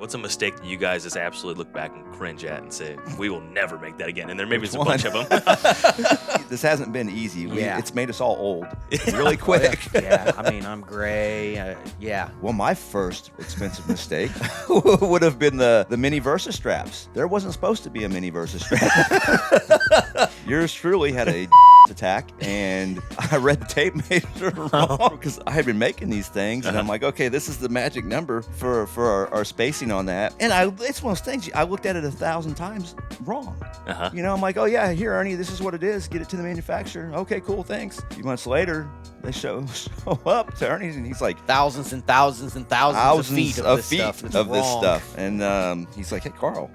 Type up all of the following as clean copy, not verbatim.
What's a mistake that you guys just absolutely look back and cringe at and say, we will never make that again? And there maybe is a bunch of them. This hasn't been easy. Yeah. It's made us all old really quick. Yeah, I mean, I'm gray. Yeah. Well, my first expensive mistake would have been the mini Versa straps. There wasn't supposed to be a mini Versa strap. Yours truly had a attack, and I read the tape measure wrong because I had been making these things, and I'm like, okay, this is the magic number for our spacing on that. And it's one of those things, I looked at it 1,000 times wrong. You know, I'm like, oh yeah, here, Ernie, this is what it is. Get it to the manufacturer. Okay, cool, thanks. A few months later, they show up to Ernie, and he's like, thousands and thousands and thousands of feet of this stuff. And he's like, hey, Carl.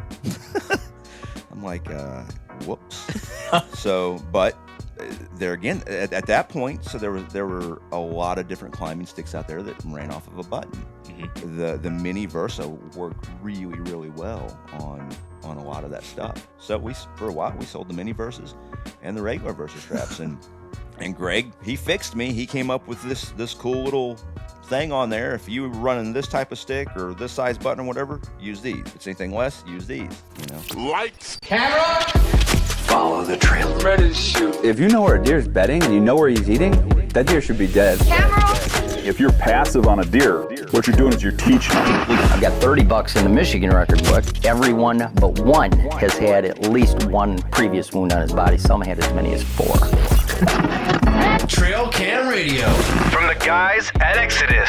I'm like, whoops. So, but there again, at that point, so there were a lot of different climbing sticks out there that ran off of a button. The mini Versa worked really, really well on a lot of that stuff. So for a while we sold the mini Versas and the regular Versa straps, and Greg, he fixed me. He came up with this cool little thing on there. If you were running this type of stick or this size button or whatever, use these. If it's anything less, use these. You know. Lights, camera, follow the trail. ready to shoot. If you know where a deer's bedding and you know where he's eating, that deer should be dead. Camera! If you're passive on a deer, what you're doing is you're teaching them. I've got 30 bucks in the Michigan record book. Everyone but one has had at least one previous wound on his body. Some had as many as 4. Trail Cam Radio from the guys at Exodus.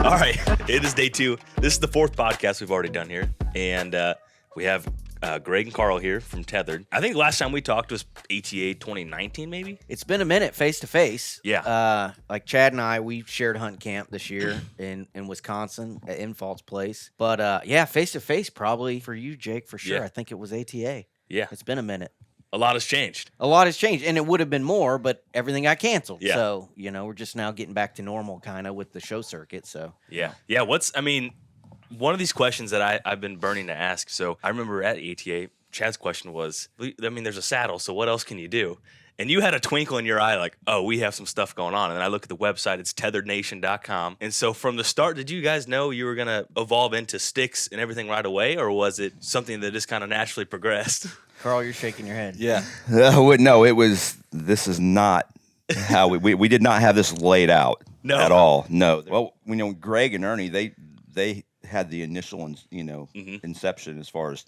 All right, it is day 2. This is the 4th podcast we've already done here, and we have Greg and Carl here from Tethered. I think last time we talked was ATA 2019, maybe? It's been a minute face to face. Yeah. Like Chad and I, we shared hunt camp this year in Wisconsin at Infalt's place. But yeah, face to face probably for you, Jake, for sure. Yeah. I think it was ATA. Yeah. It's been a minute. A lot has changed. A lot has changed, and it would have been more, but everything got canceled. Yeah. So, we're just now getting back to normal kind of with the show circuit. So Yeah. Yeah, one of these questions that I've been burning to ask. So I remember at ATA, Chad's question was, there's a saddle, so what else can you do? And you had a twinkle in your eye like, oh, we have some stuff going on. And then I look at the website, it's tetherednation.com. And so from the start, did you guys know you were going to evolve into sticks and everything right away? Or was it something that just kind of naturally progressed? Carl, you're shaking your head. Yeah. This is not how we did not have this laid out at all. No. Well, Greg and Ernie, they had the initial, inception as far as,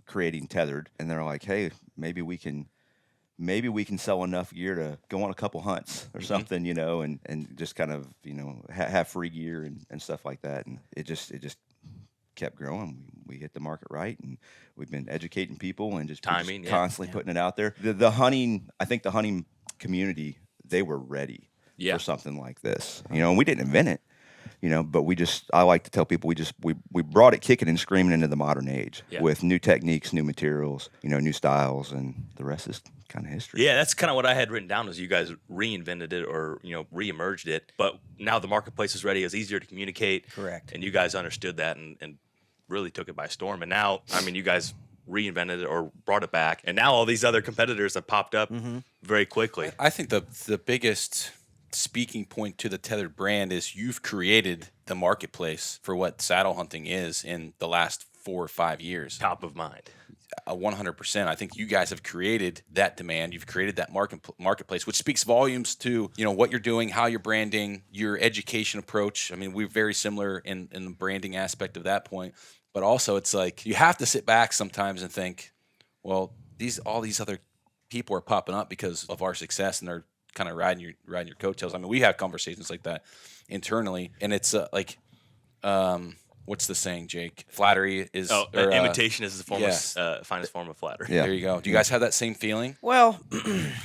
creating Tethered. And they're like, hey, maybe we can sell enough gear to go on a couple hunts or something, and just kind of, have free gear and stuff like that. And it just kept growing. We hit the market right, and we've been educating people and just constantly putting it out there. The hunting, I think the hunting community, they were ready for something like this, and we didn't invent it. But I like to tell people we brought it kicking and screaming into the modern age with new techniques, new materials, new styles, and the rest is kind of history. Yeah, that's kind of what I had written down, is you guys reinvented it or, re-emerged it. But now the marketplace is ready. It's easier to communicate. Correct. And you guys understood that and really took it by storm. And now, you guys reinvented it or brought it back. And now all these other competitors have popped up very quickly. I think the biggest speaking point to the Tethered brand is you've created the marketplace for what saddle hunting is in the last 4 or 5 years. Top of mind. 100%. I think you guys have created that demand. You've created that marketplace, which speaks volumes to what you're doing, how you're branding, your education approach. We're very similar in the branding aspect of that point, but also it's like you have to sit back sometimes and think, well, all these other people are popping up because of our success, and they're kind of riding your coattails. We have conversations like that internally, and it's what's the saying, Jake? Flattery is... imitation is the finest form of flattery. Yeah. There you go. Do you guys have that same feeling? Well,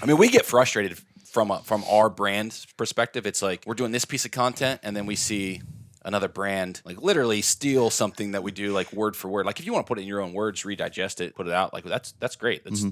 we get frustrated from our brand perspective. It's like we're doing this piece of content, and then we see another brand like literally steal something that we do, like word for word. Like if you want to put it in your own words, redigest it, put it out, like that's great. That's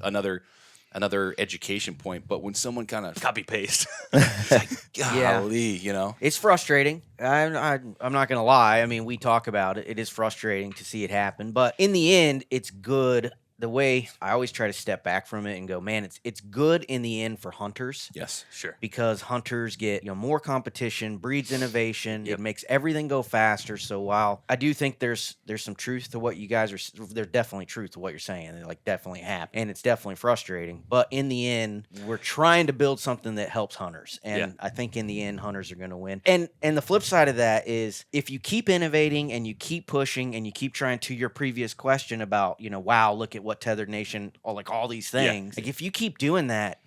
another education point. But when someone kind of copy paste, it's like, golly, it's frustrating. I'm not gonna lie. We talk about it. It is frustrating to see it happen, but in the end, it's good the way I always try to step back from it and go, man, it's good in the end for hunters. Yes. Sure. Because hunters get more competition, breeds innovation. It makes everything go faster. So while I do think there's some truth to what you guys are, there's definitely truth to what you're saying. They like definitely happen, and it's definitely frustrating. But in the end, we're trying to build something that helps hunters, and I think in the end, hunters are going to win. And the flip side of that is if you keep innovating and you keep pushing and you keep trying, to your previous question about wow, look at what Tethered Nation, all these things. Like if you keep doing that,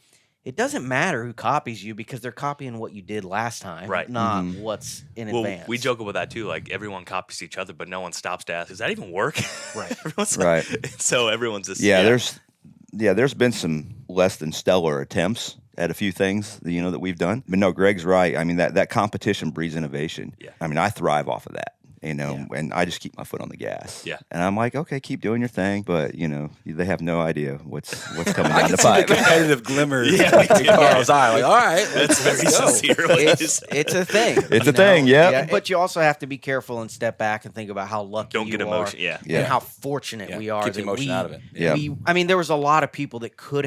it doesn't matter who copies you because they're copying what you did last time, right? Not what's in advance. We joke about that too. Like everyone copies each other, but no one stops to ask, "Does that even work?" Right. Right. So everyone's just there's been some less than stellar attempts at a few things that we've done, but no, Greg's right. I mean that competition breeds innovation. Yeah. I mean I thrive off of that. And I just keep my foot on the gas. Yeah. And I'm like, okay, keep doing your thing, but they have no idea what's coming I down can the see pipe. the competitive glimmer in me too. Carl's eye. Like, all right, That's very sincere. It's a thing. It's a thing, yeah. But you also have to be careful and step back and think about how lucky Don't get you emotion. are, Yeah. and how fortunate we are. Keep the that emotion out of it. Yeah. I mean, there was a lot of people that could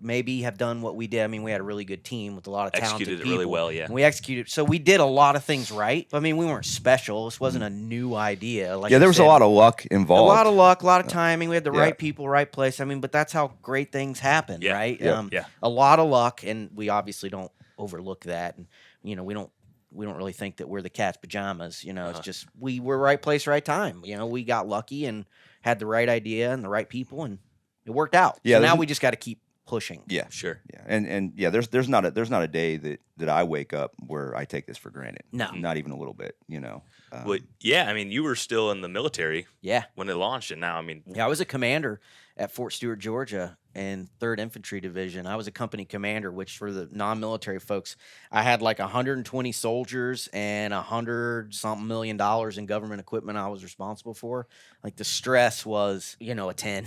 maybe have done what we did. I mean, we had a really good team with a lot of talented Executed it people. really well, yeah. And we executed. So we did a lot of things right. I mean, we weren't special. This wasn't a new idea. Like there was a lot of luck involved. A lot of luck, a lot of timing. We had the right people, right place. I mean, but that's how great things happen, right? A lot of luck, and we obviously don't overlook that. And we don't really think that we're the cat's pajamas. It's just we were right place, right time. We got lucky and had the right idea and the right people, and it worked out. Yeah. So now we just got to keep pushing. Yeah, sure. Yeah, and there's not a day that I wake up where I take this for granted. No, not even a little bit. Well, I mean, you were still in the military. Yeah. When it launched, and now, I mean, I was a commander at Fort Stewart, Georgia, in 3rd Infantry Division. I was a company commander, which for the non-military folks, I had like 120 soldiers and $100-something million in government equipment I was responsible for. Like the stress was, a 10.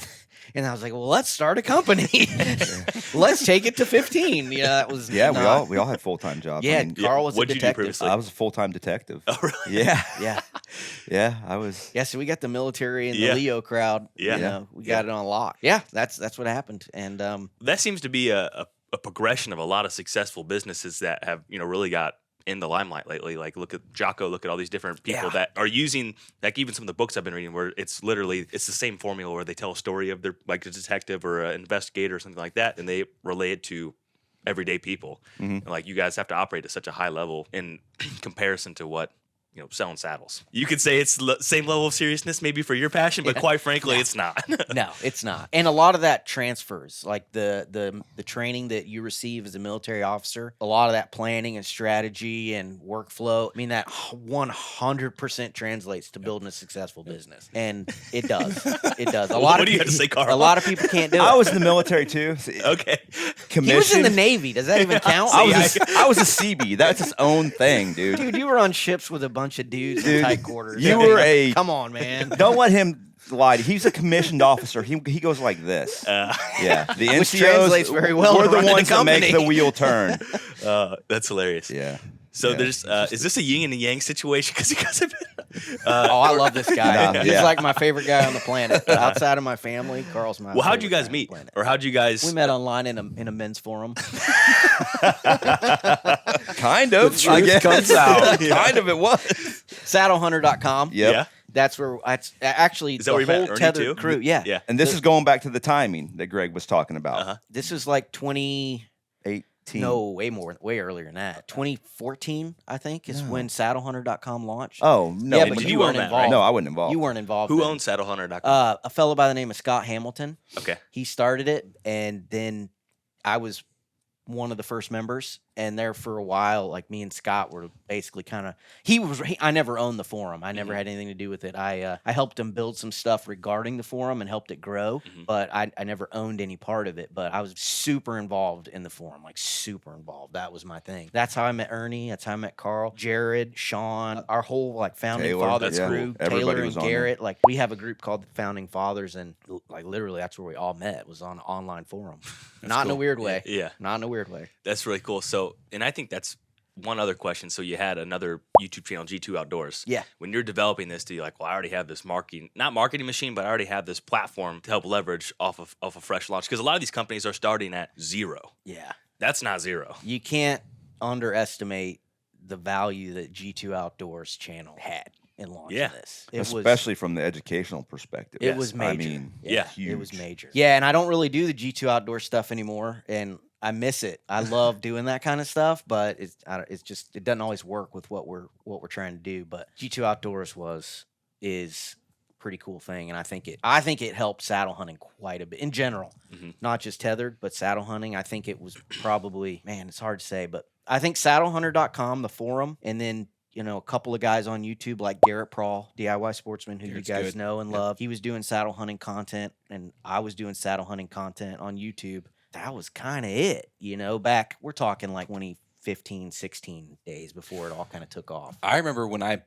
And I was like, well, let's start a company. Let's take it to 15. That was we all had full-time jobs. Yeah, Carl was a What'd you do detective. previously? I was a full-time detective. Oh, really? Yeah. Yeah, I was. Yeah, so we got the military and the Leo crowd. Yeah. We got it on lock. Yeah, that's what happened. And that seems to be a progression of a lot of successful businesses that have really got in the limelight lately. Like look at Jocko, look at all these different people that are using, like even some of the books I've been reading where it's the same formula where they tell a story of their, like a detective or an investigator or something like that, and they relay it to everyday people. And like you guys have to operate at such a high level in comparison to what selling saddles. You could say it's same level of seriousness maybe for your passion, but quite frankly, it's not. No, it's not. And a lot of that transfers, like the training that you receive as a military officer, a lot of that planning and strategy and workflow, I mean, that 100% translates to building a successful business. And it does. It does. What do you have to say, Carl? A lot of people can't do it. I was in the military too. Okay. He was in the Navy. Does that even count? I was a CB. That's its own thing, dude. Dude, you were on ships with a bunch of dudes in tight quarters. You were a... Come on, man. Don't let him lie. He's a commissioned officer. He goes like this. Yeah. The Which NCOs, translates very well we're to the running ones a that make company. the wheel turn. That's hilarious. Yeah. So there's is this a yin and yang situation? Because you guys have been. I love this guy. Nah, He's yeah. like my favorite guy on the planet. Outside of my family, Carl's my. Well, how'd you favorite guys guy meet, on the planet. or how'd you guys? We met online in a men's forum. Kind of. The truth comes out. Kind of it was. Saddlehunter.com. Yep. Yeah. That's where actually Is the that where you whole met Ernie Tethered too? crew. Yeah. Yeah. And this is going back to the timing that Greg was talking about. This was like 20. 18. No, way earlier than that. 2014, I think, is when Saddlehunter.com launched. Oh, no. Yeah, but you you weren't own that, involved. right? No, I wasn't involved. You weren't involved. Who then. owns Saddlehunter.com? A fellow by the name of Scott Hamilton. Okay. He started it, and then I was one of the first members, and there for a while, like me and Scott were basically kind of. I never owned the forum. I never had anything to do with it. I helped him build some stuff regarding the forum and helped it grow, but I never owned any part of it. But I was super involved in the forum, like super involved. That was my thing. That's how I met Ernie. That's how I met Carl, Jared, Sean, our whole like founding Taylor, fathers that's crew. cool. Everybody Taylor was and on there. Garrett. Like we have a group called the Founding Fathers, and like literally that's where we all met. Was on an online forum. Not in a weird way. Yeah. Not in a weird way. That's really cool. So, and I think that's one other question. So you had another YouTube channel, G2 Outdoors. Yeah. When you're developing this, do you like, well, I already have this not marketing machine, but I already have this platform to help leverage off of a fresh launch? Because a lot of these companies are starting at zero. Yeah. That's not zero. You can't underestimate the value that G2 Outdoors channel had in launching this. Especially from the educational perspective. It was major. I mean, huge. It was major. Yeah, and I don't really do the G2 Outdoor stuff anymore, and I miss it. I love doing that kind of stuff, but it doesn't always work with what we're trying to do. But G2 Outdoors is a pretty cool thing, and I think it helped saddle hunting quite a bit in general, not just tethered, but saddle hunting. I think it was probably, man, it's hard to say, but I think saddlehunter.com, the forum, and then a couple of guys on YouTube like Garrett Prawl, DIY Sportsman, who you guys know and love. He was doing saddle hunting content, and I was doing saddle hunting content on YouTube. That was kind of it, back, we're talking like 2015, 16 days before it all kind of took off. I remember when I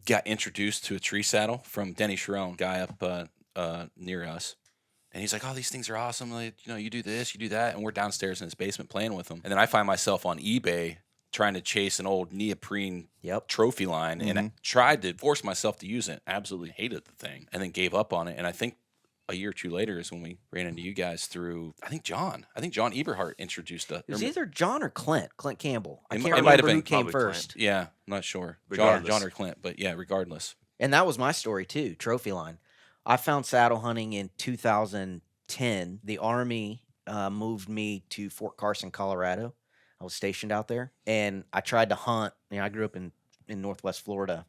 got introduced to a tree saddle from Denny Sharon, guy up near us. And he's like, oh, these things are awesome. Like, you do this, you do that. And we're downstairs in his basement playing with them. And then I find myself on eBay trying to chase an old neoprene trophy line. And I tried to force myself to use it. Absolutely hated the thing. And then gave up on it. And I think a year or two later is when we ran into you guys through, I think John Eberhardt introduced us. It was either John or Clint Campbell. I can't might have remember been who came probably first. Clint. Yeah, I'm not sure. John or Clint, but yeah, regardless. And that was my story too, trophy line. I found saddle hunting in 2010. The Army moved me to Fort Carson, Colorado. I was stationed out there, and I tried to hunt. I grew up in Northwest Florida.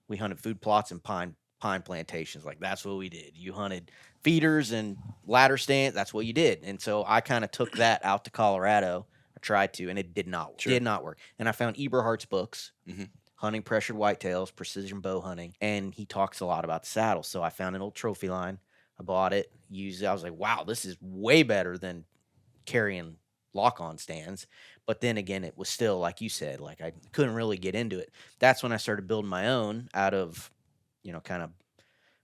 We hunted food plots and pine plantations. Like, that's what we did. You hunted feeders and ladder stands. That's what you did. And so I kind of took that out to Colorado. I tried to, and it did not work. Did not work. And I found Eberhardt's books, Hunting Pressured Whitetails, Precision Bow Hunting, and he talks a lot about the saddle. So I found an old trophy line. I bought it, used it. I was like, wow, this is way better than carrying lock-on stands. But then again, it was still, like you said, like I couldn't really get into it. That's when I started building my own out of, kind of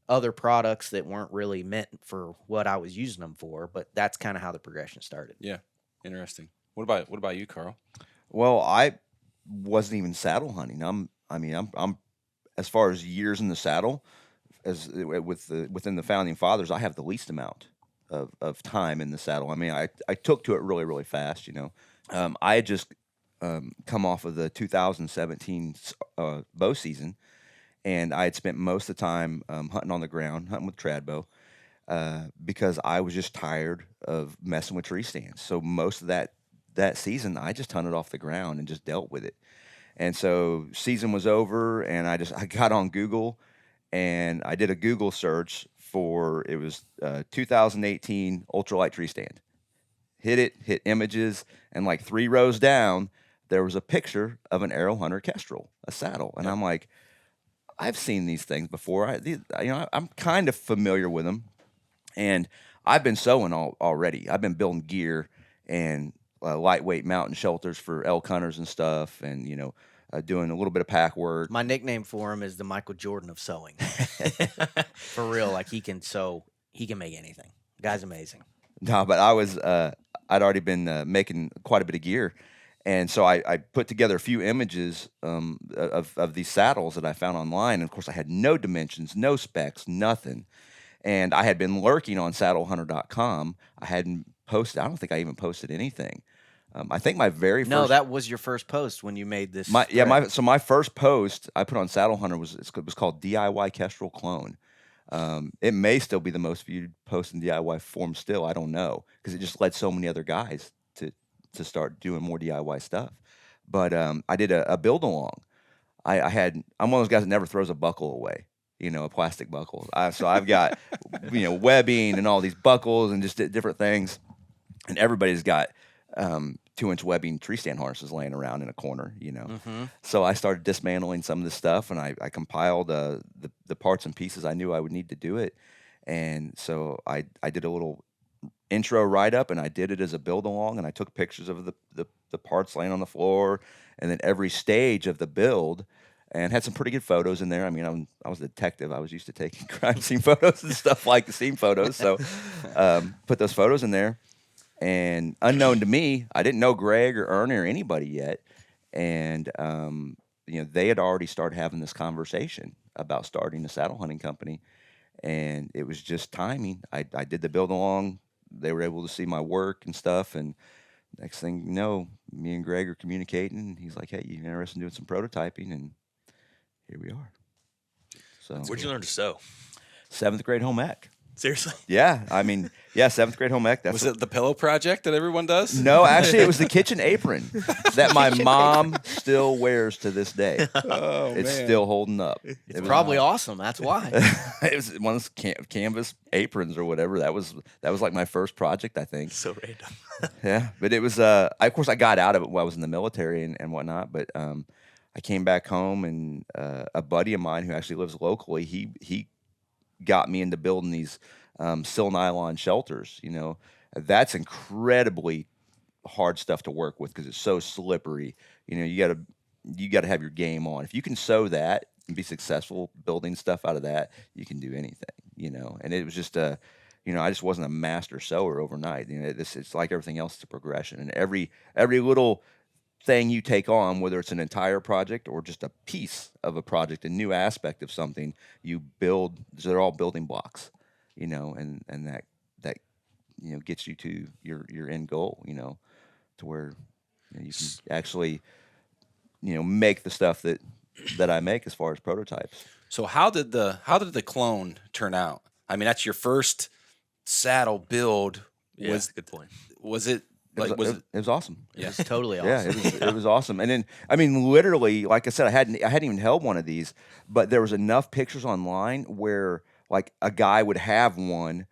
other products that weren't really meant for what I was using them for. But that's kind of how the progression started. Yeah, interesting. What about you, Carl? Well, I wasn't even saddle hunting. I'm as far as years in the saddle, as within the founding fathers, I have the least amount of time in the saddle. I mean, I took to it really, really fast. I had just come off of the 2017 bow season, and I had spent most of the time hunting on the ground, hunting with trad bow, because I was just tired of messing with tree stands. So most of that season, I just hunted off the ground and just dealt with it. And so season was over, and I got on Google, and I did a Google search for, it was 2018 ultralight tree stand. Hit images, and like 3 rows down, there was a picture of an Arrow Hunter Kestrel, a saddle. And I'm like, I've seen these things before. I'm kind of familiar with them, and I've been sewing already. I've been building gear and lightweight mountain shelters for elk hunters and stuff, and doing a little bit of pack work. My nickname for him is the Michael Jordan of sewing. For real, like he can sew, he can make anything. Guy's amazing. No, but I'd already been making quite a bit of gear, and so I put together a few images of these saddles that I found online. And of course, I had no dimensions, no specs, nothing. And I had been lurking on saddlehunter.com. I hadn't posted. I don't think I even posted anything. I think my very first. No, that was your first post when you made this. So my first post I put on Saddle Hunter was called DIY Kestrel Clone. It may still be the most viewed post in DIY form still. I don't know, because it just led so many other guys to start doing more DIY stuff. But I did a build along. I'm one of those guys that never throws a buckle away, a plastic buckle. So I've got webbing and all these buckles and just different things, and everybody's got 2-inch webbing tree stand harnesses laying around in a corner, So I started dismantling some of this stuff, and I compiled the parts and pieces I knew I would need to do it. And so I did a little intro write-up, and I did it as a build-along, and I took pictures of the parts laying on the floor, and then every stage of the build, and had some pretty good photos in there. I mean, I was a detective. I was used to taking crime scene photos and stuff like the scene photos, so put those photos in there. And unknown to me, I didn't know Greg or Ernie or anybody yet. and they had already started having this conversation about starting a saddle hunting company, and it was just timing. I did the build along. They were able to see my work and stuff, and next thing you know, me and Greg are communicating. And he's like, "Hey, you interested in doing some prototyping?" And here we are. So, where'd you learn to sew? 7th grade home ec. Seriously? Yeah, I mean, 7th grade home ec. Was it the pillow project that everyone does? No, actually, it was the kitchen apron that my mom still wears to this day. Oh, It's man. still holding up. It's probably awesome. That's why. It was one of those canvas aprons or whatever. That was like my first project, I think. So random. Yeah, but it was. Of course, I got out of it while I was in the military and whatnot. But I came back home, and a buddy of mine who actually lives locally, he got me into building these sil nylon shelters. That's incredibly hard stuff to work with because it's so slippery. You gotta have your game on. If you can sew that and be successful building stuff out of that, you can do anything. And it was just I just wasn't a master sewer overnight. It's like everything else. It's a progression, and every little thing you take on, whether it's an entire project or just a piece of a project, a new aspect of something, you build. They're all building blocks, and that gets you to your end goal, to where you can actually make the stuff that I make as far as prototypes. So how did the clone turn out? I mean, that's your first saddle build. Yeah, good point. Was it? It was awesome. It was totally awesome. Yeah, it was awesome. And then, I mean, literally, like I said, I hadn't even held one of these, but there was enough pictures online where like a guy would have one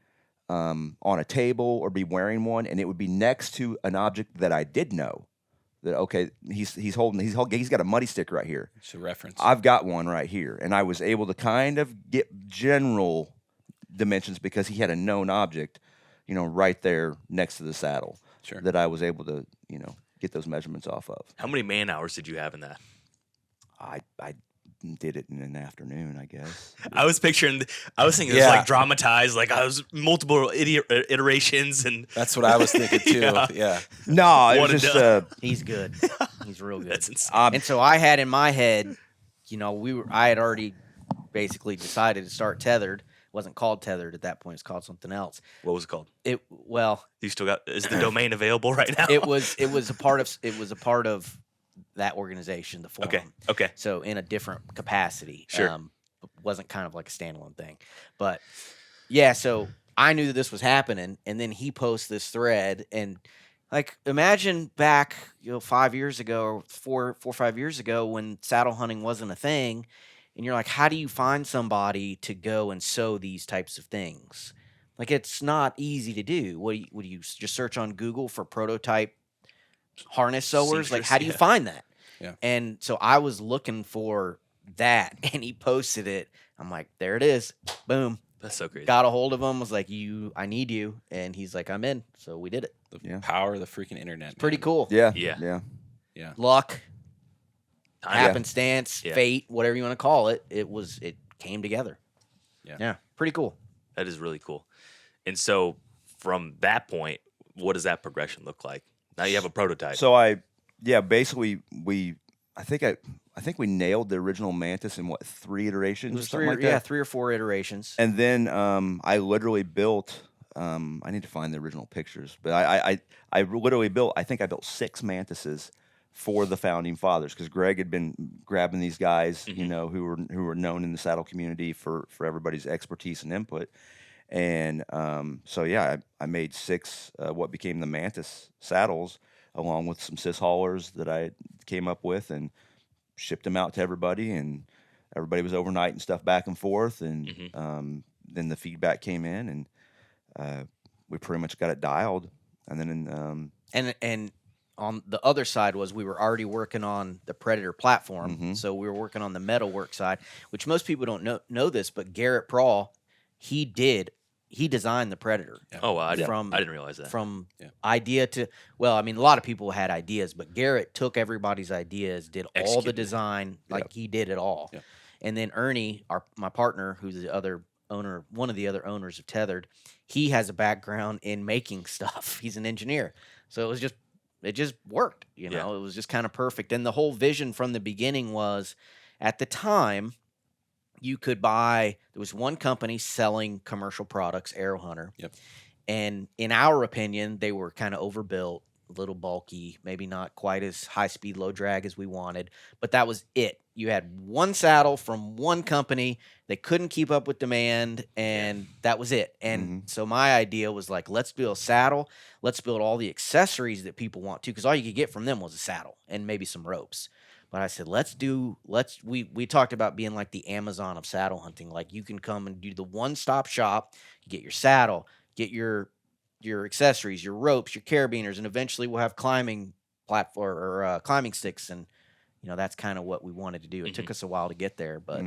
on a table or be wearing one, and it would be next to an object that I did know. That okay, he's got a muddy stick right here. It's a reference. I've got one right here, and I was able to kind of get general dimensions because he had a known object, right there next to the saddle. Sure. That I was able to, get those measurements off of. How many man hours did you have in that? I did it in an afternoon, I guess. I was thinking it was like dramatized, like I was multiple iterations, and that's what I was thinking too. Yeah. No, it was just he's good. He's real good. That's insane. And so I had in my head, I had already basically decided to start Tethered. It wasn't called Tethered at that point. It's called something else. What was it called? You still got? Is the domain available right now? It was a part of that organization, the forum. Okay. So in a different capacity. Sure. It wasn't kind of like a standalone thing. But yeah, so I knew that this was happening, and then he posts this thread, and like imagine back 5 years ago or 4 or 5 years ago when saddle hunting wasn't a thing, and you're like, how do you find somebody to go and sew these types of things? Like, it's not easy to do. What do you just search on Google for prototype harness sewers? Like, how do you find that? Yeah. And so I was looking for that, and he posted it. I'm like, there it is. Boom. That's so crazy. Got a hold of him, was like, I need you. And he's like, I'm in. So we did it. The power of the freaking internet. Pretty cool. Yeah. Luck, Time. happenstance, fate, whatever you want to call it. It came together. Yeah. Pretty cool. That is really cool. And so from that point, what does that progression look like? Now you have a prototype. So basically I think we nailed the original Mantis in 3 iterations. It was or something like that? 3 or 4 iterations. And then I literally built. I need to find the original pictures, but I literally built. I think I built 6 Mantises for the founding fathers because Greg had been grabbing these guys, who were known in the saddle community for everybody's expertise and input. And I made 6 what became the Mantis saddles, along with some cis haulers that I came up with, and shipped them out to everybody. And everybody was overnighting stuff back and forth, and then the feedback came in, and we pretty much got it dialed. And then and on the other side was we were already working on the Predator platform, so we were working on the metalwork side, which most people don't know this, but Garrett Prawl, he designed the Predator. Yeah. Oh, wow. I didn't realize that. From idea to, a lot of people had ideas, but Garrett took everybody's ideas, did all the design, he did it all. Yep. And then Ernie, my partner, who's the other owner, one of the other owners of Tethered, he has a background in making stuff. He's an engineer. So it was just worked. You know, it was just kind of perfect. And the whole vision from the beginning was, at the time, you could buy. There was one company selling commercial products, Arrow Hunter. Yep. And in our opinion, they were kind of overbuilt, a little bulky, maybe not quite as high speed, low drag as we wanted, but that was it. You had one saddle from one company. They couldn't keep up with demand, and that was it. And so my idea was like, let's build a saddle. Let's build all the accessories that people want to, because all you could get from them was a saddle and maybe some ropes. But I said, we talked about being like the Amazon of saddle hunting. Like, you can come and do the one-stop shop. You get your saddle, get your accessories, your ropes, your carabiners, and eventually we'll have climbing platform or climbing sticks. And, you know, that's kind of what we wanted to do. It took us a while to get there, but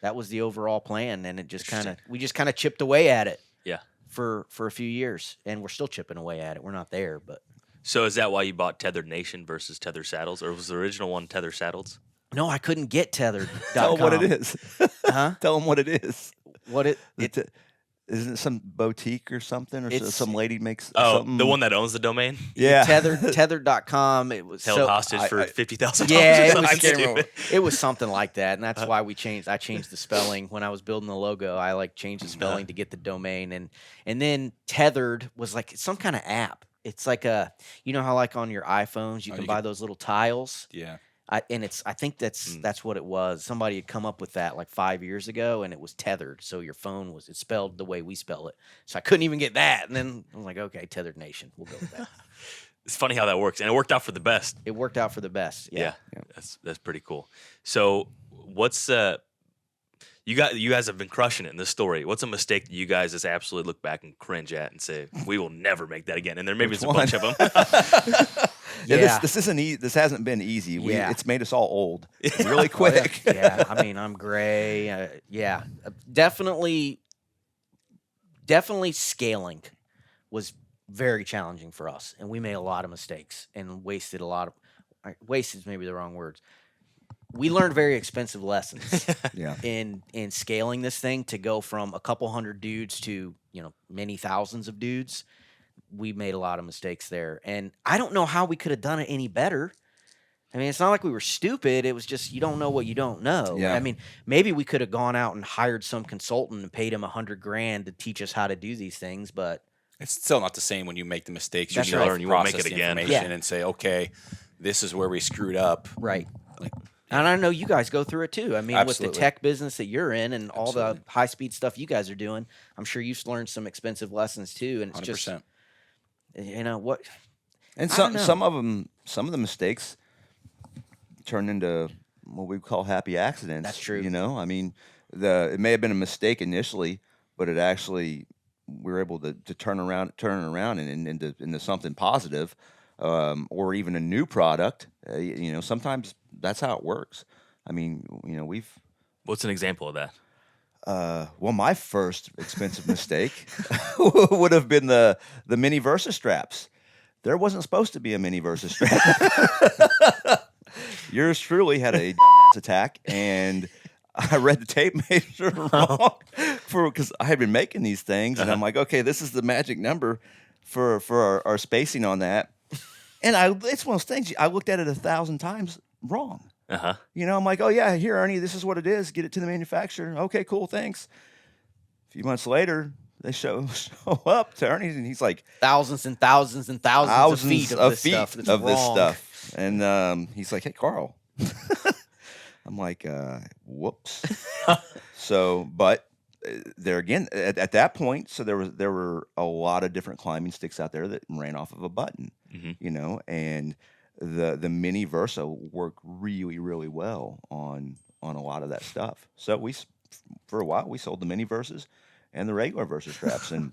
that was the overall plan. And it just we just kind of chipped away at it. Yeah. For a few years, and we're still chipping away at it. We're not there, but. So is that why you bought Tethered Nation versus Tether Saddles, or was the original one Tether Saddles? No, I couldn't get Tethered. Tell them what it is. Huh? Tell them what it is. Isn't it some boutique or something, or some lady makes something? The one that owns the domain? Yeah. Tethrd.com. It was held hostage for $50,000. Yeah, it was something like that, and that's why I changed the spelling when I was building the logo. I changed the spelling to get the domain, and then Tethered was like some kind of app. It's like you know how like on your iPhones you can buy those little tiles. Yeah. I think that's what it was. Somebody had come up with that like 5 years ago, and it was tethered. So your phone it's spelled the way we spell it. So I couldn't even get that. And then I was like, okay, Tethered Nation, we'll go with that. It's funny how that works, and it worked out for the best. It worked out for the best. Yeah. That's pretty cool. So what's you guys have been crushing it in this story. What's a mistake that you guys just absolutely look back and cringe at and say, we will never make that again? And there maybe is a bunch of them. This isn't easy. This hasn't been easy. It's made us all old really quick. I mean, I'm gray. Definitely scaling was very challenging for us, and we made a lot of mistakes and wasted a lot of. Wasted is maybe the wrong words. We learned very expensive lessons in scaling this thing to go from a couple hundred dudes to, you know, many thousands of dudes. We made a lot of mistakes there, and I don't know how we could have done it any better. I mean, it's not like we were stupid. It was just, you don't know what you don't know. Yeah. I mean, maybe we could have gone out and hired some consultant and paid him $100,000 to teach us how to do these things, but it's still not the same when you make the mistakes. That's you right. learn, you won't make it again, and say, okay, this is where we screwed up. Right. And I know you guys go through it too. I mean, with the tech business that you're in and all the high speed stuff you guys are doing, I'm sure you've learned some expensive lessons too. And it's 100%. Just, you know what? And some of the mistakes turn into what we call happy accidents. That's true. You know, I mean, it may have been a mistake initially, but it actually we were able to turn it around and into something positive, or even a new product. You know, sometimes that's how it works. I mean, you know, What's an example of that? Well, my first expensive mistake would have been the mini Versa straps. There wasn't supposed to be a mini Versa strap. Yours truly had a attack, and I read the tape measure wrong because I had been making these things, and I'm like, okay, this is the magic number for our spacing on that. And it's one of those things, I looked at it 1,000 times wrong. You know, I'm like, oh yeah, here, Ernie, this is what it is. Get it to the manufacturer. Okay, cool, thanks. A few months later, they show up to Ernie, and he's like, thousands and thousands and thousands of feet of this stuff. And he's like, hey, Carl. I'm like, whoops. So, but there again, at that point, so there were a lot of different climbing sticks out there that ran off of a button, you know, and the mini Versa worked really, really well on a lot of that stuff. So for a while, we sold the mini Versas and the regular Versa straps, and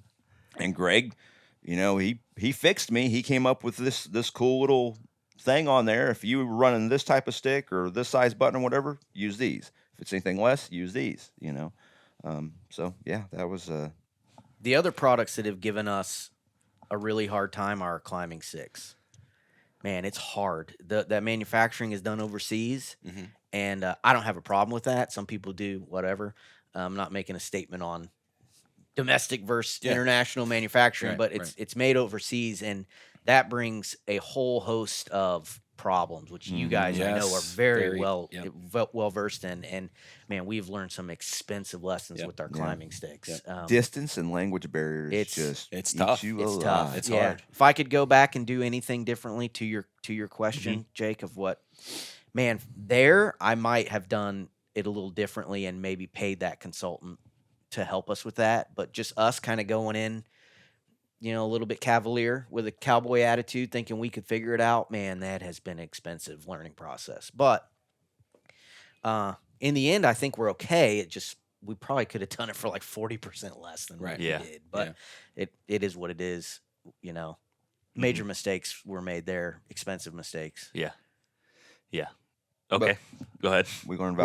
Greg, you know, he fixed me. He came up with this cool little thing on there. If you were running this type of stick or this size button or whatever, use these. If it's anything less, use these, you know. So yeah, that was the other products that have given us a really hard time are climbing sticks. Man, it's hard. That manufacturing is done overseas, and I don't have a problem with that. Some people do, whatever. I'm not making a statement on domestic versus international manufacturing, but it's made overseas, and that brings a whole host of problems, which you guys I know are very well versed in. And man, we've learned some expensive lessons with our climbing sticks. Distance and language barriers it's tough. It's tough. It's hard. If I could go back and do anything differently to your question, Jake, of what, man, there I might have done it a little differently and maybe paid that consultant to help us with that. But just us kind of going in, a little bit cavalier with a cowboy attitude, thinking we could figure it out, man, that has been an expensive learning process. But in the end, I think we're okay. We probably could have done it for like 40% less than we did. But it is what it is, Major mistakes were made there, expensive mistakes. Yeah. Okay, go ahead. We're going to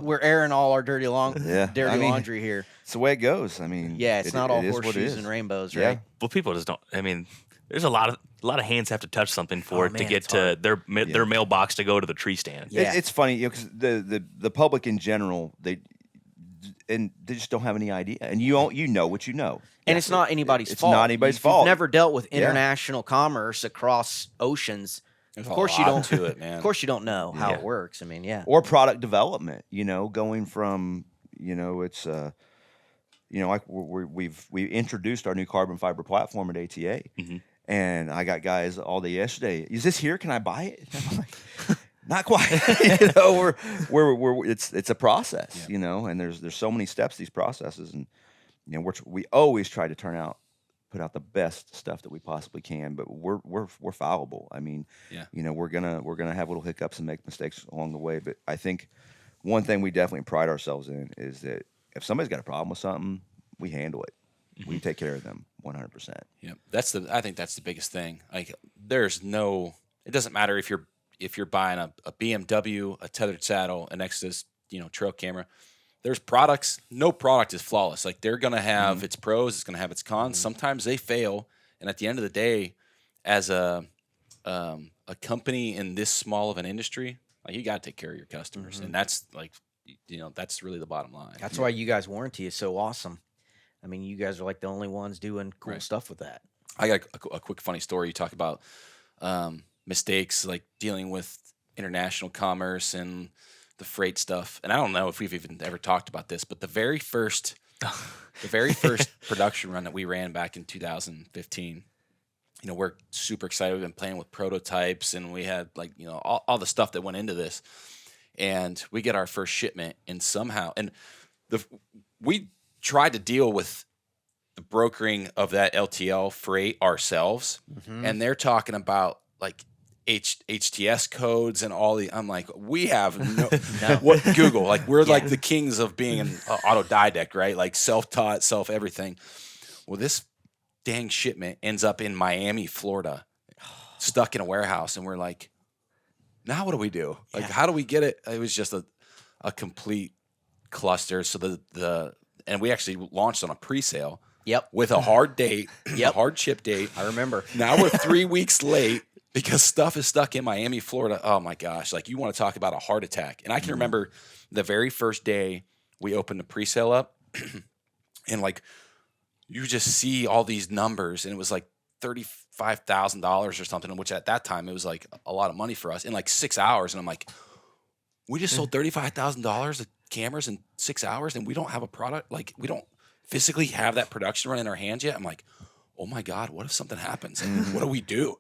we're airing all our dirty laundry here. It's the way it goes. I mean, it's not all horseshoes and rainbows, right? Yeah. Well, people just don't. I mean, there's a lot of hands have to touch something for it to get to their mailbox to go to the tree stand. Yeah. It's funny, because the public in general, they just don't have any idea, and you know what you know, and it's not anybody's fault. It's not anybody's fault. You've never dealt with international commerce across oceans. There's of course you don't to it, man. Of course you don't know how it works. I mean, or product development. Going from it's like we introduced our new carbon fiber platform at ATA, and I got guys all day yesterday. Is this here? Can I buy it? I'm like, not quite. It's a process, and there's so many steps to these processes, and we always try to put out the best stuff that we possibly can, but we're fallible. I mean, we're gonna have little hiccups and make mistakes along the way. But I think one thing we definitely pride ourselves in is that if somebody's got a problem with something, we handle it. We take care of them 100%. Yeah, I think that's the biggest thing. Like, it doesn't matter if you're buying a BMW, a tethered saddle, an Exodus, trail camera. There's products. No product is flawless. Like, they're gonna have its pros. It's gonna have its cons. Sometimes they fail, and at the end of the day, as a company in this small of an industry, like, you got to take care of your customers, and that's like, that's really the bottom line. That's why you guys' warranty is so awesome. I mean, you guys are like the only ones doing cool stuff with that. I got a quick funny story. You talk about mistakes, like dealing with international commerce and the freight stuff. And I don't know if we've even ever talked about this, but the very first production run that we ran back in 2015, we're super excited. We've been playing with prototypes, and we had all the stuff that went into this. And we get our first shipment, and somehow, we tried to deal with the brokering of that LTL freight ourselves, and they're talking about like HTS codes and all the. I'm like, we have no. What Google? Like, we're like the kings of being an autodidact, right? Like, self-taught, everything. Well, this dang shipment ends up in Miami, Florida, stuck in a warehouse, and we're like, now what do we do? Like, how do we get it? It was just a complete cluster. So and we actually launched on a pre-sale. Yep. With a hard date, a hard ship date. I remember. Now we're 3 weeks late because stuff is stuck in Miami, Florida. Oh my gosh. Like, you want to talk about a heart attack. And I can remember the very first day we opened the pre-sale up, and like, you just see all these numbers, and it was like $35,000 or something, which at that time it was like a lot of money for us in like 6 hours. And I'm like, we just sold $35,000 of cameras in 6 hours, and we don't have a product. Like, we don't physically have that production run in our hands yet. I'm like, oh my God, what if something happens? What do we do?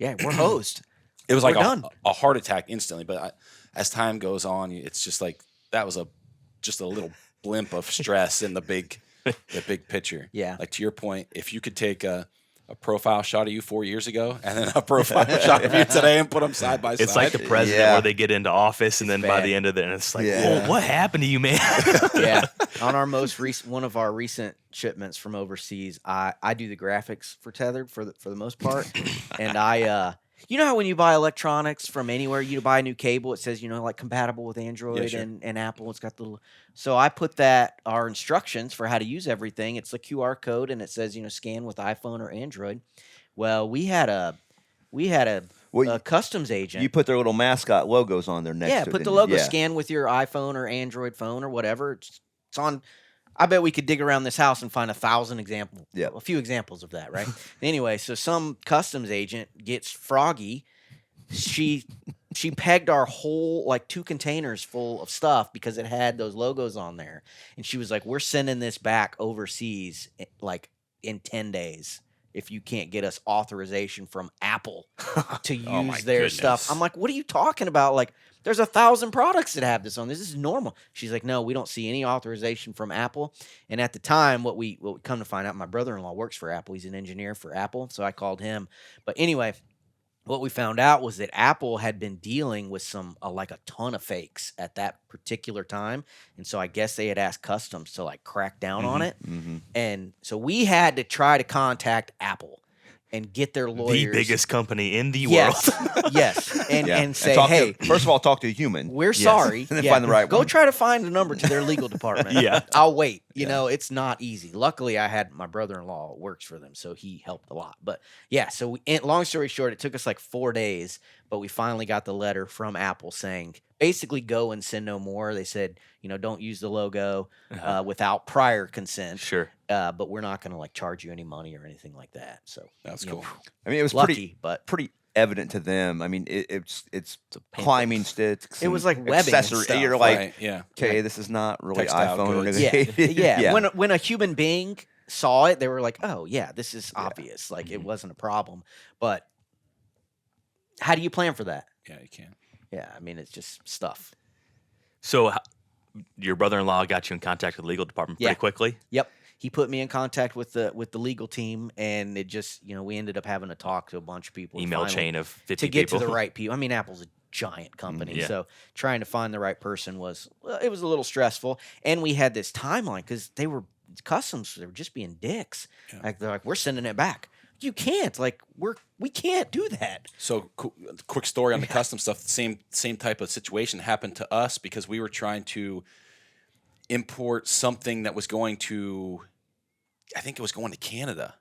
We're hosed. It was like a heart attack instantly. But as time goes on, it's just like, that was just a little blimp of stress in the big picture. Yeah. Like, to your point, if you could take a profile shot of you 4 years ago and then a profile shot of you today and put them side by side. It's like the president where they get into office, and then by the end of it, it's like, well, what happened to you, man? On our most recent, one of our recent shipments from overseas, I do the graphics for Tethered for the most part, and you know how when you buy electronics from anywhere, you buy a new cable, it says, like compatible with Android and Apple. It's got the little. So I put our instructions for how to use everything. It's the QR code, and it says, scan with iPhone or Android. Well, we had a customs agent. You put their little mascot logos on there next to it. Yeah, put the logo, scan with your iPhone or Android phone or whatever. It's on. I bet we could dig around this house and find a few examples of that, right? Anyway, so some customs agent gets froggy. She pegged our whole, like, 2 containers full of stuff because it had those logos on there. And she was like, we're sending this back overseas, like, in 10 days if you can't get us authorization from Apple to use their stuff. I'm like, what are you talking about? Like, there's 1,000 products that have this on. This is normal. She's like, no, we don't see any authorization from Apple. And at the time, what we come to find out, my brother-in-law works for Apple. He's an engineer for Apple. So I called him. But anyway, what we found out was that Apple had been dealing with like a ton of fakes at that particular time. And so I guess they had asked customs to, like, crack down on it. And so we had to try to contact Apple and get their lawyers. The biggest company in the world. Yes. And say, hey. First of all, talk to a human. We're sorry. And then find the right Go one. try to find a number to their legal department. I'll wait. You know, it's not easy. Luckily, I had my brother-in-law works for them, so he helped a lot. But yeah, so long story short, it took us like 4 days, but we finally got the letter from Apple saying, basically, go and send no more. They said, you know, don't use the logo without prior consent. Sure. But we're not going to, like, charge you any money or anything like that. So that's cool. I mean, it was lucky, pretty evident to them. I mean, it's climbing sticks. It was like webbing accessory. stuff, You're like, right, yeah. Okay, this is not really Textile iPhone goods. related. Yeah. When a human being saw it, they were like, oh yeah, this is obvious. Like it wasn't a problem. But how do you plan for that? Yeah, you can. Yeah, I mean, it's just stuff. So your brother-in-law got you in contact with the legal department pretty quickly? Yep. He put me in contact with the legal team, and it just, you know, we ended up having to talk to a bunch of people. Email chain of 50 to get people. to the right people. I mean, Apple's a giant company, so trying to find the right person was a little stressful. And we had this timeline because they were customs; they were just being dicks. Yeah. Like they're like, "We're sending it back." You can't. Like we can't do that. So quick story on the custom stuff. The same type of situation happened to us because we were trying to import something that was going to, I think it was going to Canada.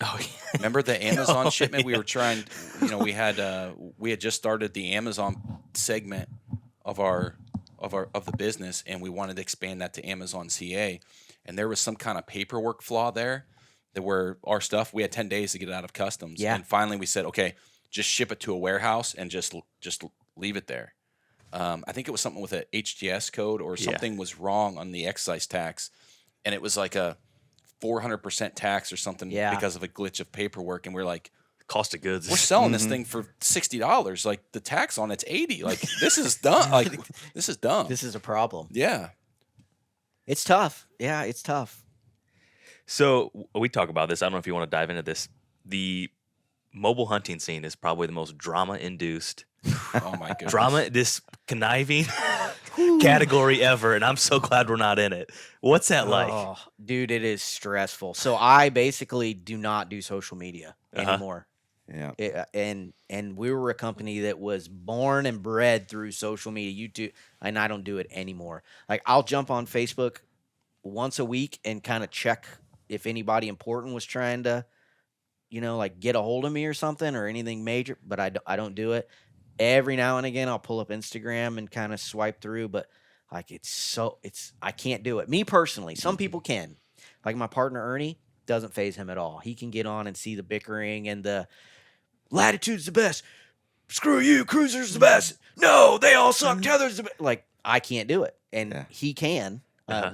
Oh, yeah. Remember the Amazon shipment? We were trying, you know, we had just started the Amazon segment of the business, and we wanted to expand that to Amazon CA. And there was some kind of paperwork flaw there that were our stuff. We had 10 days to get it out of customs. Yeah. And finally we said, okay, just ship it to a warehouse and just leave it there. I think it was something with a HTS code or something was wrong on the excise tax, and it was like a 400% tax or something because of a glitch of paperwork. And we're like, cost of goods. We're selling this thing for $60. Like the tax on it's $80. Like this is dumb. Like this is dumb. This is a problem. Yeah, it's tough. Yeah, it's tough. So we talk about this. I don't know if you want to dive into this. The mobile hunting scene is probably the most drama-induced. Oh my goodness. Drama, this conniving category ever, and I'm so glad we're not in it. What's that like? Oh, dude, it is stressful. So I basically do not do social media anymore. Yeah. And we were a company that was born and bred through social media. And I don't do it anymore. Like I'll jump on Facebook once a week and kind of check if anybody important was trying to, you know, like get a hold of me or something or anything major, but I don't do it. Every now and again, I'll pull up Instagram and kind of swipe through, but like I can't do it. Me personally, some people can. Like my partner Ernie, doesn't faze him at all. He can get on and see the bickering and the Latitude's the best. Screw you, Cruiser's the best. No, they all suck. Tethered's the best. Like I can't do it, and he can,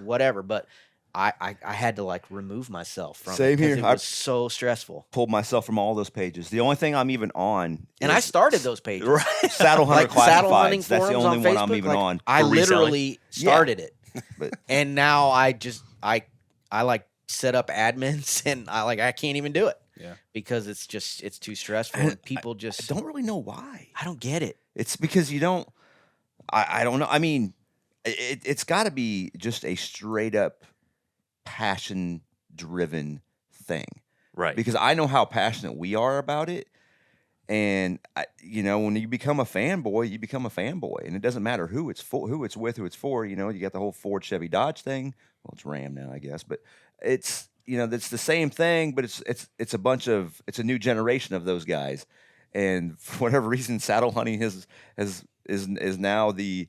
whatever. But I had to like remove myself from Same it because here. it was so stressful. Pulled myself from all those pages. The only thing I'm even on, and I started those pages. Right. Saddle Hunter like saddle hunting Classifieds. That's the forums only on one Facebook, I'm even like, on. I literally reselling. started it, But and now I like set up admins, and I can't even do it. Yeah. Because it's too stressful, and people I don't really know why. I don't get it. It's because you don't. I don't know. I mean, it's got to be just a straight up passion-driven thing, Right. Because I know how passionate we are about it, and when you become a fanboy, you become a fanboy, and it doesn't matter who it's for, who it's with, who it's for. You know, you got the whole Ford, Chevy, Dodge thing. Well, it's Ram now, I guess, but it's. It's the same thing, but it's a new generation of those guys, and for whatever reason, saddle hunting is now the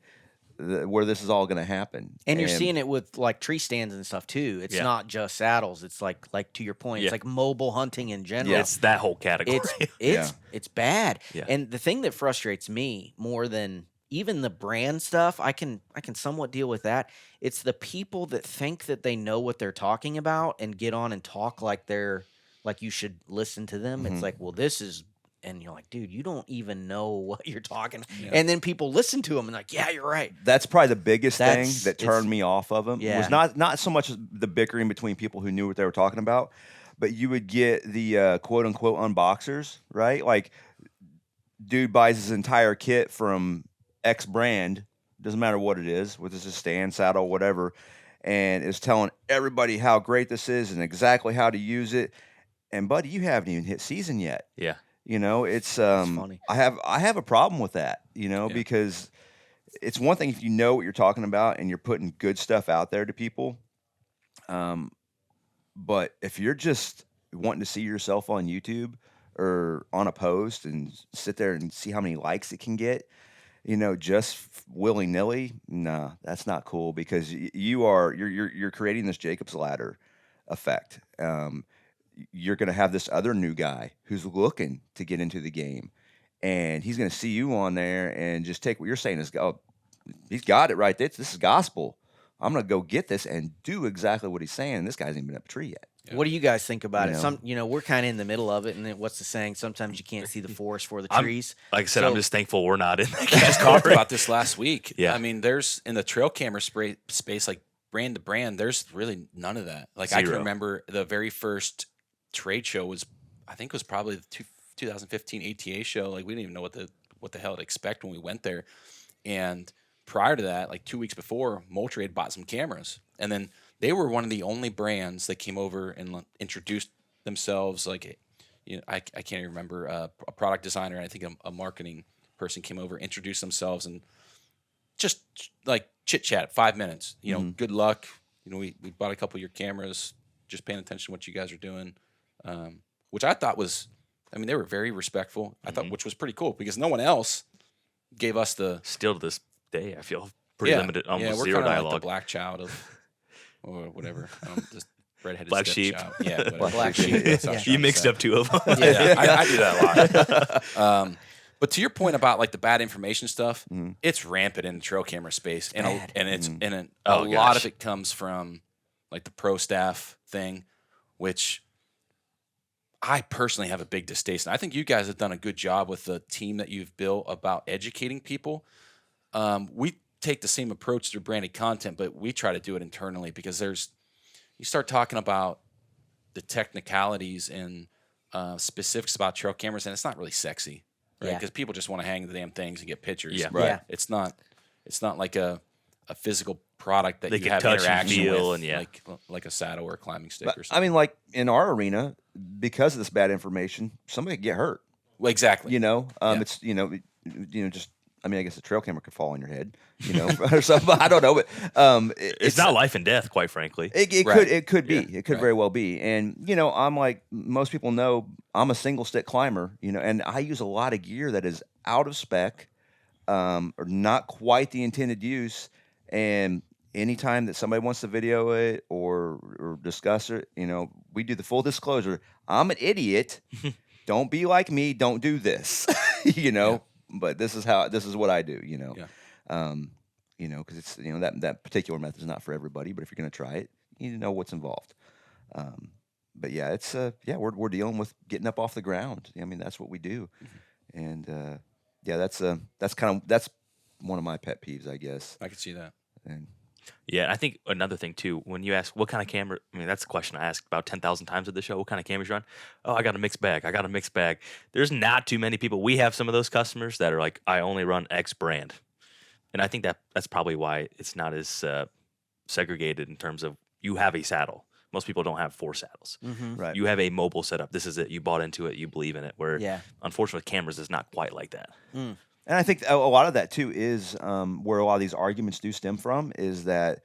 where this is all going to happen. And you're seeing it with like tree stands and stuff too. It's not just saddles. It's like to your point, it's like mobile hunting in general. It's that whole category. It's bad. Yeah. And the thing that frustrates me more than even the brand stuff, I can somewhat deal with that. It's the people that think that they know what they're talking about and get on and talk like you should listen to them. It's like, well, this is, and you're like, dude, you don't even know what you're talking. And then people listen to them and like, yeah, you're right. That's probably the biggest thing that turned me off of them. Yeah. Was not so much the bickering between people who knew what they were talking about, but you would get the quote unquote unboxers, right? Like, dude buys his entire kit from X brand, doesn't matter what it is, whether it's a stand, saddle, whatever, and is telling everybody how great this is and exactly how to use it. And buddy, you haven't even hit season yet. Yeah. You know, it's funny. I have a problem with that, you know, because it's one thing if you know what you're talking about and you're putting good stuff out there to people. But if you're just wanting to see yourself on YouTube or on a post and sit there and see how many likes it can get, you know, just willy-nilly, nah, that's not cool, because you're creating this Jacob's ladder effect. You're going to have this other new guy who's looking to get into the game, and he's going to see you on there and just take what you're saying as, oh, he's got it right there. This is gospel. I'm going to go get this and do exactly what he's saying. And this guy hasn't even been up a tree yet. Yeah. What do you guys think about You it? know? We're kind of in the middle of it, and then what's the saying? Sometimes you can't see the forest for the trees. Like I said, I'm just thankful we're not in that We just talked category. about this last week. Yeah. I mean, there's in the trail camera space, like brand to brand, there's really none of that. Like I can remember the very first trade show was probably the 2015 ATA show. Like we didn't even know what the hell to expect when we went there. And prior to that, like 2 weeks before, Moultrie had bought some cameras, and then they were one of the only brands that came over and introduced themselves. Like, you know, I can't even remember a product designer. And I think a marketing person came over, introduced themselves, and just like chit chat, 5 minutes. You know, good luck. You know, we bought a couple of your cameras, just paying attention to what you guys are doing, which I thought was, I mean, they were very respectful. I thought, which was pretty cool, because no one else gave us the. Still to this day, I feel pretty limited, almost we're zero kinda dialogue. like the black child of, or whatever, just redheaded Black step sheep. child. Yeah, Black sheep. That's what I was trying You to mixed say. up two of them. Yeah, I do that a lot. But to your point about like the bad information stuff, it's rampant in the trail camera space, and a lot of it comes from like the pro staff thing, which I personally have a big distaste. And I think you guys have done a good job with the team that you've built about educating people. We take the same approach through branded content, but we try to do it internally, because you start talking about the technicalities and specifics about trail cameras, and it's not really sexy, right? Because people just want to hang the damn things and get pictures. Yeah. Right. Yeah. It's not like a physical product that They you can have touch and interaction feel, with, and like a saddle or a climbing stick But, or something. I mean, like in our arena, because of this bad information, somebody could get hurt. Well, exactly. You know, it's just. I mean, I guess a trail camera could fall on your head, you know, or something. I don't know, but It's not life and death, quite frankly. It could be. It could very well be. And you know, I'm like most people know, I'm a single stick climber, you know, and I use a lot of gear that is out of spec, or not quite the intended use. And anytime that somebody wants to video it or discuss it, you know, we do the full disclosure. I'm an idiot. Don't be like me. Don't do this. You know. Yeah. But this is what I do, you know. Yeah. You know, because it's, you know, that particular method is not for everybody. But if you're going to try it, you need to know what's involved. But yeah, it's we're dealing with getting up off the ground. I mean, that's what we do, and that's one of my pet peeves, I guess. I can see that. And Yeah, I think another thing too, when you ask what kind of camera, I mean, that's the question I asked about 10,000 times at the show. What kind of cameras you run? Oh, I got a mixed bag. There's not too many people. We have some of those customers that are like, I only run X brand. And I think that's probably why it's not as segregated in terms of you have a saddle. Most people don't have 4 saddles. right, You have a mobile setup. This is it. You bought into it. You believe in it. Where, unfortunately, cameras is not quite like that. And I think a lot of that too is where a lot of these arguments do stem from, is that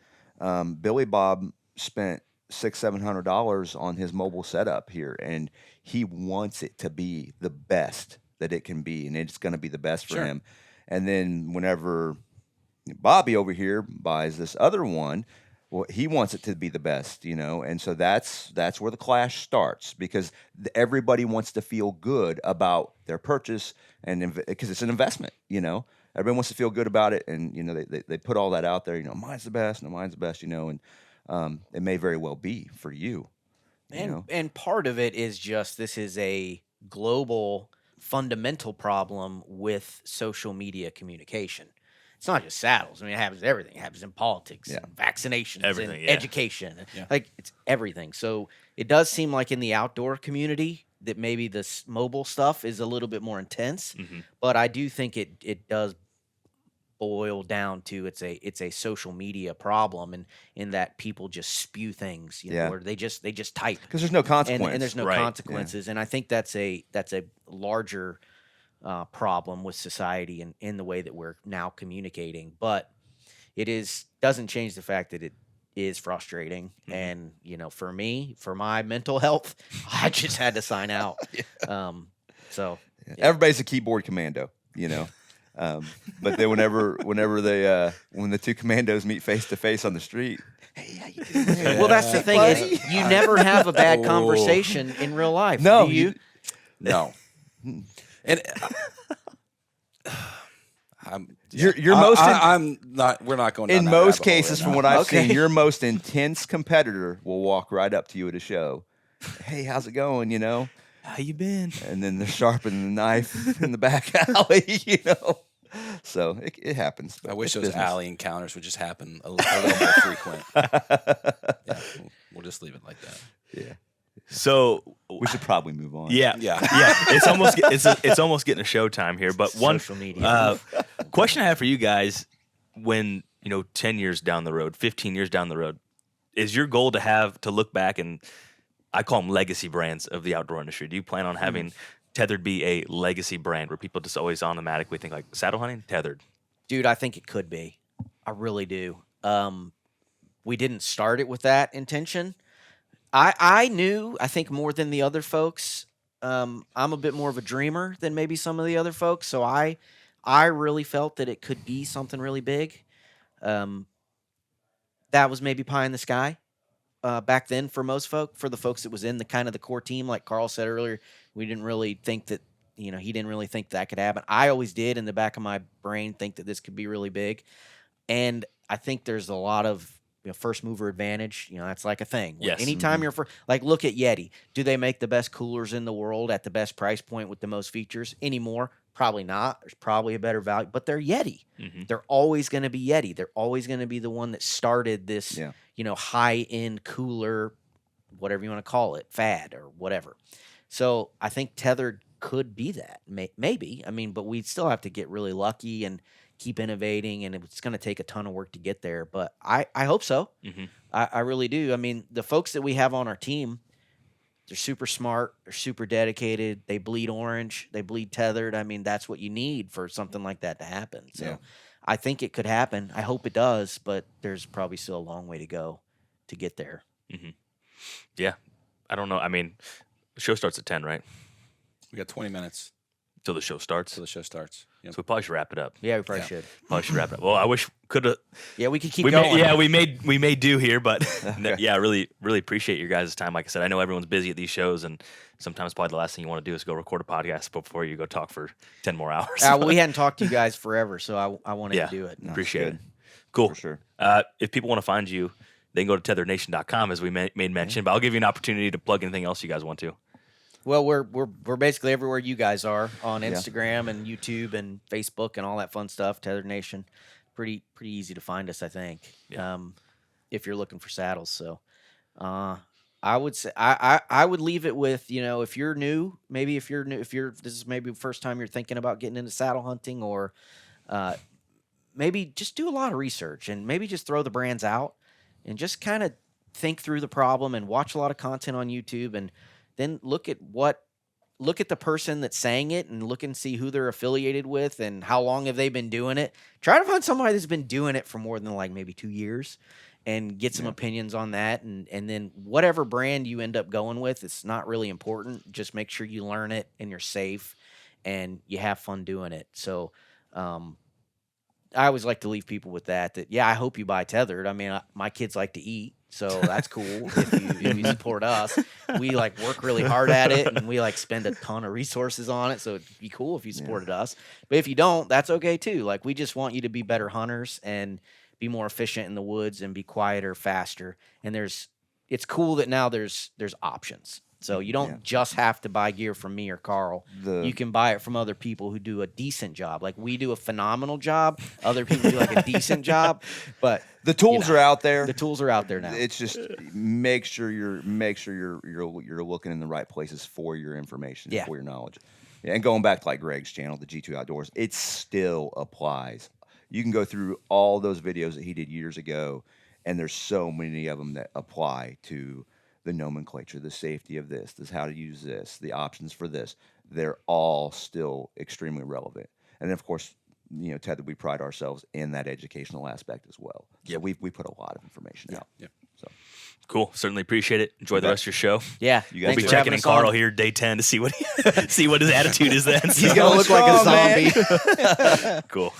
Billy Bob spent $600-700 on his mobile setup here, and he wants it to be the best that it can be, and it's going to be the best for him. And then whenever Bobby over here buys this other one. Well, he wants it to be the best, and so that's where the clash starts, because everybody wants to feel good about their purchase, and because it's an investment, everyone wants to feel good about it, and they put all that out there, mine's the best, no, mine's the best, and it may very well be for you. And part of it is just, this is a global fundamental problem with social media communication. It's not just saddles. I mean, it happens in everything. It happens in politics, and vaccinations, Everything, and education. Like, it's everything. So it does seem like in the outdoor community that maybe this mobile stuff is a little bit more intense. But I do think it does boil down to it's a social media problem, and in that people just spew things, or they just type, because there's no consequence, and there's no consequences. And I think that's a larger problem with society and in the way that we're now communicating. But it doesn't change the fact that it is frustrating. And for me, for my mental health, I just had to sign out. Everybody's a keyboard commando, but then whenever they when the two commandos meet face to face on the street, hey, how you doing? Well, that's the thing, is you never have a bad conversation in real life. No, do you? No. And I'm not. We're not going down in that most rabbit hole cases, right from now. what I've seen, your most intense competitor will walk right up to you at a show. Hey, how's it going? How you been? And then they're sharpening the knife in the back alley. So it happens. I wish it's those business. alley encounters would just happen a little more frequent. Yeah, we'll just leave it like that. Yeah. So we should probably move on. Yeah. It's almost getting a showtime here. But one social media question I have for you guys: when 10 years down the road, 15 years down the road, is your goal to look back and, I call them legacy brands of the outdoor industry? Do you plan on having Tethered be a legacy brand where people just always automatically think like saddle hunting, Tethered? Dude, I think it could be. I really do. We didn't start it with that intention. I knew, I think more than the other folks, I'm a bit more of a dreamer than maybe some of the other folks. So I really felt that it could be something really big. That was maybe pie in the sky. Back then for most for the folks that was in the kind of the core team, like Carl said earlier, we didn't really think that, he didn't really think that could happen. I always did in the back of my brain think that this could be really big. And I think there's a lot of first mover advantage. That's like a thing. Yes. Anytime you're like, look at Yeti. Do they make the best coolers in the world at the best price point with the most features anymore? Probably not. There's probably a better value, but they're Yeti. They're always going to be Yeti. They're always going to be the one that started this, high-end cooler, whatever you want to call it, fad or whatever. So I think Tethered could be that. Maybe. I mean, but we still have to get really lucky and keep innovating, and it's going to take a ton of work to get there. But I hope so. I really do. I mean, the folks that we have on our team, they're super smart. They're super dedicated. They bleed orange. They bleed tethered. I mean, that's what you need for something like that to happen. So I think it could happen. I hope it does, but there's probably still a long way to go to get there. Yeah. I don't know. I mean, the show starts at 10, right? We got 20 minutes Till the show starts. till the show starts. Yep. So we probably should wrap it up. Yeah, we probably should. Probably should wrap it up. Well, I wish could have. Yeah, we could keep going. We may do here, but yeah, really appreciate your guys' time. Like I said, I know everyone's busy at these shows, and sometimes probably the last thing you want to do is go record a podcast before you go talk for 10 more hours. We hadn't talked to you guys forever, so I wanted to do it. Appreciate it. Cool. For sure. If people want to find you, they can go to tetherednation.com, as we made mention, but I'll give you an opportunity to plug anything else you guys want to. Well, we're basically everywhere you guys are on Instagram and YouTube and Facebook and all that fun stuff. Tethered Nation, pretty easy to find us, I think. Yeah. If you're looking for saddles, so I would say I would leave it with, if you're new, this is maybe the first time you're thinking about getting into saddle hunting, or maybe just do a lot of research and maybe just throw the brands out and just kind of think through the problem and watch a lot of content on YouTube, and then look at the person that's saying it and look and see who they're affiliated with and how long have they been doing it. Try to find somebody that's been doing it for more than like maybe 2 years and get some opinions on that. And then whatever brand you end up going with, it's not really important. Just make sure you learn it and you're safe and you have fun doing it. So I always like to leave people with that, yeah, I hope you buy Tethered. I mean, my kids like to eat, so that's cool if you support us. We like work really hard at it, and we like spend a ton of resources on it, so it'd be cool if you supported us. But if you don't, that's okay too. Like, we just want you to be better hunters and be more efficient in the woods and be quieter, faster. And it's cool that now there's options. So you don't just have to buy gear from me or Carl. You can buy it from other people who do a decent job. Like, we do a phenomenal job. Other people do like a decent job. But the tools are out there. The tools are out there now. It's just make sure you're looking in the right places for your information, for your knowledge. And going back to like Greg's channel, the G2 Outdoors, it still applies. You can go through all those videos that he did years ago, and there's so many of them that apply to the nomenclature, the safety of this, how to use this, the options for this. They're all still extremely relevant. And then, of course, Tethrd, we pride ourselves in that educational aspect as well. So we put a lot of information out. Yeah. So cool. Certainly appreciate it. Enjoy the rest of your show. Yeah. You guys We'll be checking in Carl here day 10 to see what his attitude is then. He's going to look like a zombie. Cool.